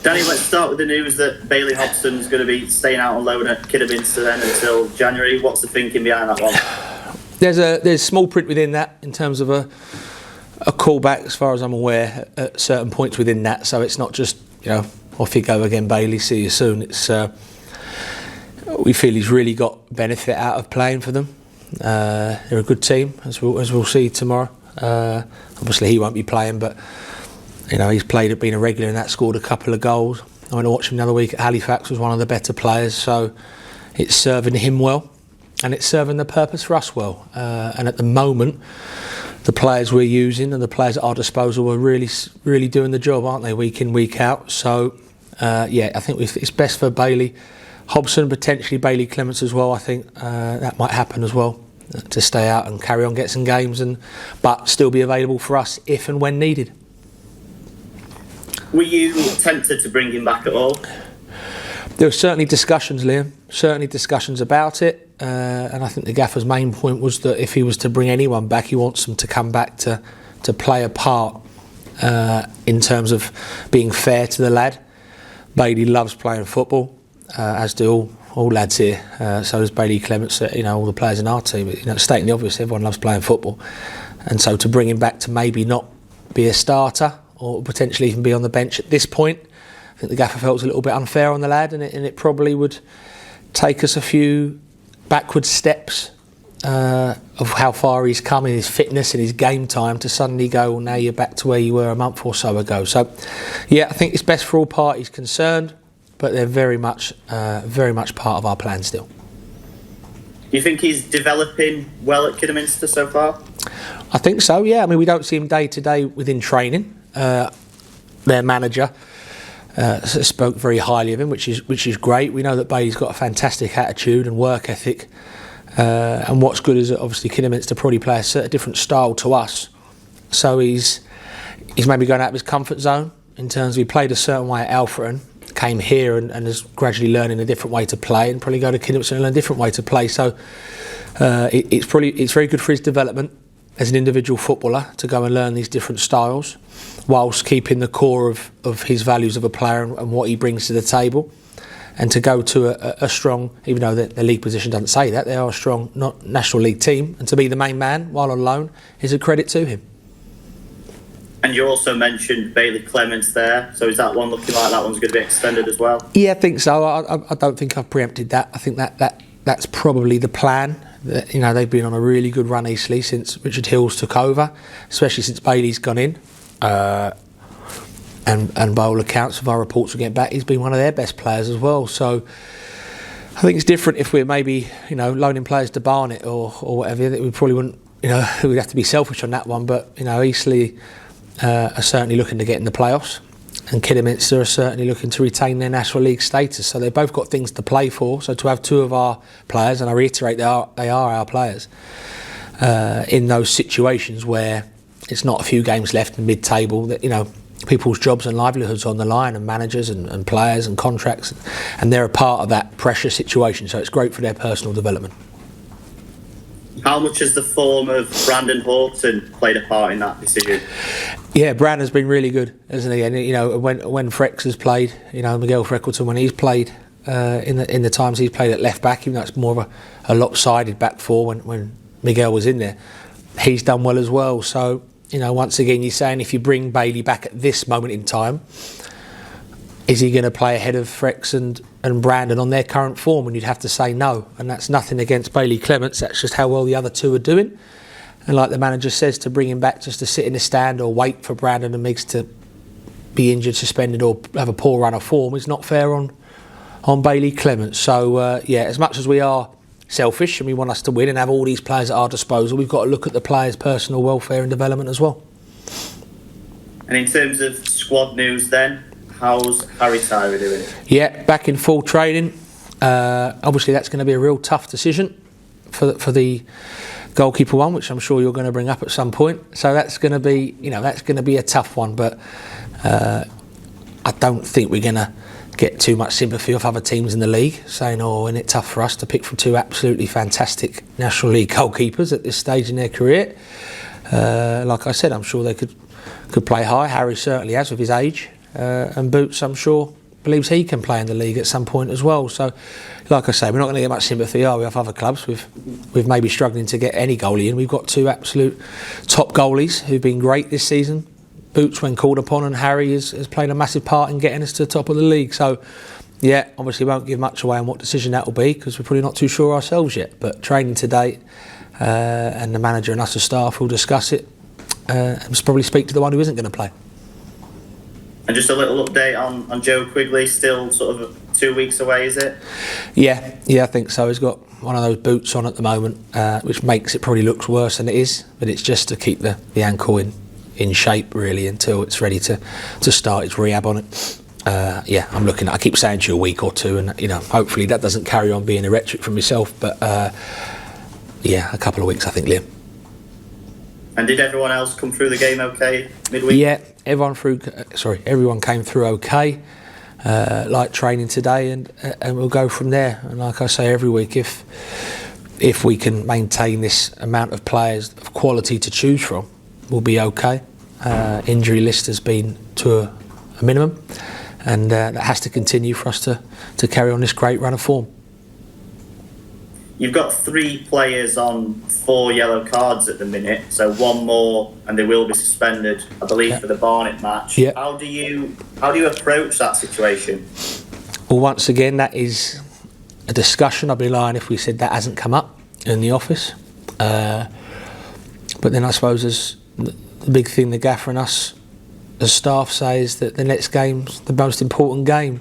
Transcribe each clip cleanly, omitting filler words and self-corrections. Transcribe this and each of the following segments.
Danny, let's start with the news that Bailey Hobson's going to be staying out on loan at Kidderminster then until January. What's the thinking behind that one? There's small print within that in terms of a callback, as far as I'm aware, at certain points within that. So it's not just, off you go again, Bailey, see you soon. It's we feel he's really got benefit out of playing for them. They're a good team, as we'll see tomorrow. Obviously he won't be playing, but he's played, been a regular in that, scored a couple of goals. I went to watch him the other week at Halifax, was one of the better players, so it's serving him well and it's serving the purpose for us well. And at the moment, the players we're using and the players at our disposal are really doing the job, aren't they, week in, week out. So I think it's best for Bailey Hobson, potentially Bailey Clements as well. I think that might happen as well, to stay out and carry on, get some games, but still be available for us if and when needed. Were you tempted to bring him back at all? There were certainly discussions, Liam, about it, and I think the gaffer's main point was that if he was to bring anyone back, he wants them to come back to play a part in terms of being fair to the lad. Bailey loves playing football, as do all lads here. So does Bailey Clements, all the players in our team. Stating the obvious, everyone loves playing football, and so to bring him back to maybe not be a starter or potentially even be on the bench at this point, I think the gaffer felt it was a little bit unfair on the lad, and it probably would take us a few backward steps of how far he's come in his fitness and his game time to suddenly go, well, now you're back to where you were a month or so ago. So, I think it's best for all parties concerned, but they're very much part of our plan still. Do you think he's developing well at Kidderminster so far? I think so, yeah. I mean, we don't see him day to day within training. Their manager spoke very highly of him, which is great. We know that Bailey's got a fantastic attitude and work ethic, and what's good is that obviously Kidderminster probably play a different style to us, so he's maybe going out of his comfort zone in terms of he played a certain way at Alfreton, came here and is gradually learning a different way to play, and probably go to Kidderminster and learn a different way to play. So it's very good for his development as an individual footballer to go and learn these different styles, whilst keeping the core of his values of a player and what he brings to the table, and to go to a strong, even though the league position doesn't say that, they are a strong National League team, and to be the main man while on loan is a credit to him. And you also mentioned Bailey Clements there, so is that one looking like that one's going to be extended as well? Yeah, I think so. I don't think I've preempted that. I think that's probably the plan. They've been on a really good run, Eastleigh, since Richard Hills took over, especially since Bailey's gone in. And by all accounts of our reports we get back, he's been one of their best players as well. So I think it's different if we're maybe loaning players to Barnet or whatever. That we probably wouldn't, we'd have to be selfish on that one. But Eastleigh are certainly looking to get in the playoffs, and Kidderminster are certainly looking to retain their National League status. So they've both got things to play for. So to have two of our players, and I reiterate, they are our players, in those situations where it's not a few games left in mid-table, that people's jobs and livelihoods on the line, and managers and players and contracts, and they're a part of that pressure situation. So it's great for their personal development. How much has the form of Brandon Horton played a part in that decision? Yeah, Brandon's been really good, hasn't he? And when Frex has played, Miguel Freckleton, when he's played in the times he's played at left back, even though it's more of a lopsided back four when Miguel was in there, he's done well as well. So once again, you're saying if you bring Bailey back at this moment in time, is he going to play ahead of Frex and Brandon on their current form? And you'd have to say no. And that's nothing against Bailey Clements. That's just how well the other two are doing. And like the manager says, to bring him back just to sit in the stand or wait for Brandon and Miggs to be injured, suspended, or have a poor run of form is not fair on Bailey Clements. So, as much as we are selfish and we want us to win and have all these players at our disposal, we've got to look at the players' personal welfare and development as well. And in terms of squad news then, how's Harry Tyler doing? Yeah, back in full training. Obviously that's going to be a real tough decision for the goalkeeper one, which I'm sure you're going to bring up at some point. So that's going to be a tough one, but I don't think we're going to get too much sympathy off other teams in the league saying, isn't it tough for us to pick from two absolutely fantastic National League goalkeepers at this stage in their career. Like I said, I'm sure they could play high. Harry certainly has with his age. and Boots, I'm sure, believes he can play in the league at some point as well. So, like I say, we're not going to get much sympathy, are we, off other clubs? We've maybe struggling to get any goalie in. We've got two absolute top goalies who've been great this season. Boots, when called upon, and Harry has played a massive part in getting us to the top of the league. So, yeah, obviously won't give much away on what decision that will be, because we're probably not too sure ourselves yet. But training to date, and the manager and us as staff will discuss it, and probably speak to the one who isn't going to play. And just a little update on Joe Quigley, still sort of 2 weeks away, is it? Yeah, I think so. He's got one of those boots on at the moment, which makes it probably look worse than it is, but it's just to keep the ankle in shape, really, until it's ready to start its rehab on it. I'm looking at, I keep saying to you, a week or two, and hopefully that doesn't carry on being a rhetoric for myself, but a couple of weeks, I think, Liam. And did everyone else come through the game okay midweek? Yeah, everyone came through okay, like training today, and we'll go from there. And like I say every week, if we can maintain this amount of players of quality to choose from, we'll be okay. Injury list has been to a minimum, and that has to continue for us to carry on this great run of form. You've got 3 players on 4 yellow cards at the minute, so one more and they will be suspended, I believe, for the Barnet match. Yeah. How do you approach that situation? Well, once again, that is a discussion. I'd be lying if we said that hasn't come up in the office. But then I suppose as the big thing the gaffer and us as staff say is that the next game's the most important game.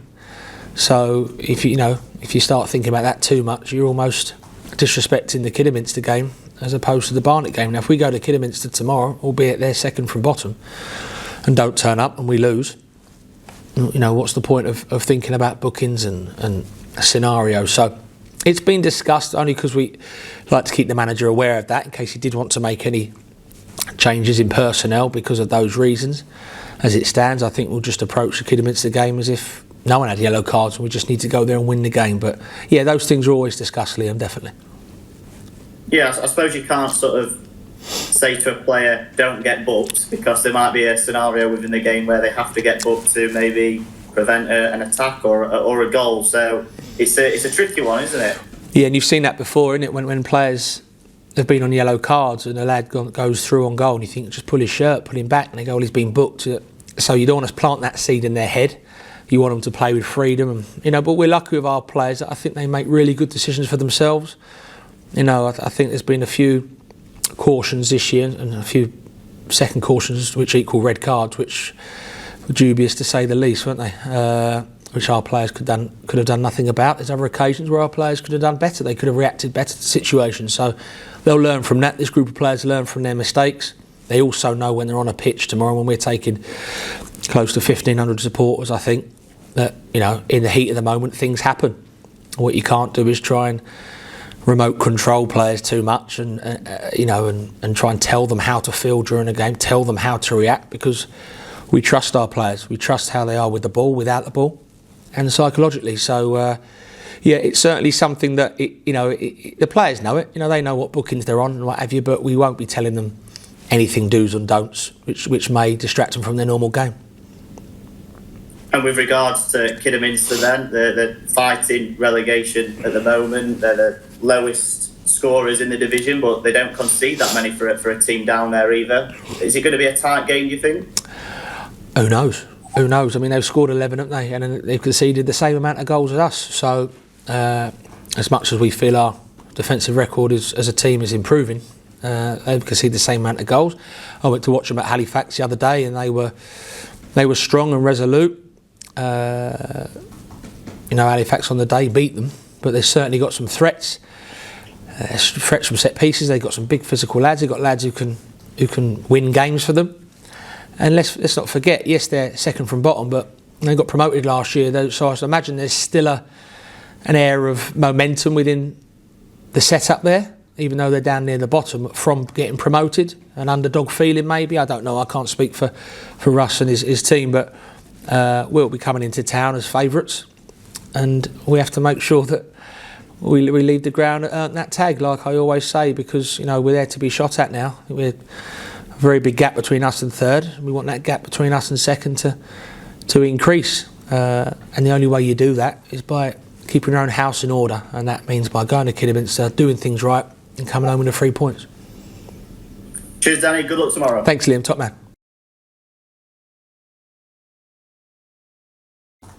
So if you start thinking about that too much, you're almost disrespecting the Kidderminster game as opposed to the Barnet game. Now, if we go to Kidderminster tomorrow, albeit they're second from bottom, and don't turn up and we lose, what's the point of thinking about bookings and a scenario? So it's been discussed only because we like to keep the manager aware of that in case he did want to make any changes in personnel because of those reasons. As it stands, I think we'll just approach the Kidderminster game as if no one had yellow cards and we just need to go there and win the game. But yeah, those things are always discussed, Liam, definitely. Yeah, I suppose you can't sort of say to a player, don't get booked, because there might be a scenario within the game where they have to get booked to maybe prevent an attack or a goal. So it's a tricky one, isn't it? Yeah, and you've seen that before, isn't it? When players have been on yellow cards and a lad goes through on goal and you think, just pull his shirt, pull him back, and they go, well, he's been booked. So you don't want to plant that seed in their head. You want them to play with freedom, and but we're lucky with our players. I think they make really good decisions for themselves. I think there's been a few cautions this year and a few second cautions which equal red cards, which were dubious to say the least, weren't they? Which our players could have done nothing about. There's other occasions where our players could have done better. They could have reacted better to situations. So they'll learn from that. This group of players learn from their mistakes. They also know when they're on a pitch tomorrow, when we're taking close to 1,500 supporters, I think, that, in the heat of the moment, things happen. What you can't do is try and remote control players too much and try and tell them how to feel during a game, tell them how to react, because we trust our players. We trust how they are with the ball, without the ball, and psychologically. So, it's certainly something that, the players know it. They know what bookings they're on and what have you, but we won't be telling them anything do's and don'ts, which may distract them from their normal game. And with regards to Kidderminster then, they're fighting relegation at the moment. They're the lowest scorers in the division, but they don't concede that many for a team down there either. Is it going to be a tight game, do you think? Who knows? I mean, they've scored 11, haven't they? And they've conceded the same amount of goals as us. So as much as we feel our defensive record as a team is improving, they've conceded the same amount of goals. I went to watch them at Halifax the other day, and they were strong and resolute. Halifax on the day beat them, but they've certainly got some threats. Threats from set pieces. They've got some big physical lads. They've got lads who can win games for them. And let's not forget, yes, they're second from bottom, but they got promoted last year. So I imagine there's still an air of momentum within the setup there, even though they're down near the bottom from getting promoted. An underdog feeling, maybe. I don't know. I can't speak for Russ and his team, but we'll be coming into town as favourites, and we have to make sure that we leave the ground and earn that tag, like I always say, because we're there to be shot at now. We're a very big gap between us and third. We want that gap between us and second to to increase. And the only way you do that is by keeping your own house in order, and that means by going to Kidderminster, doing things right, and coming home with the 3 points. Cheers, Danny. Good luck tomorrow. Thanks, Liam. Top man.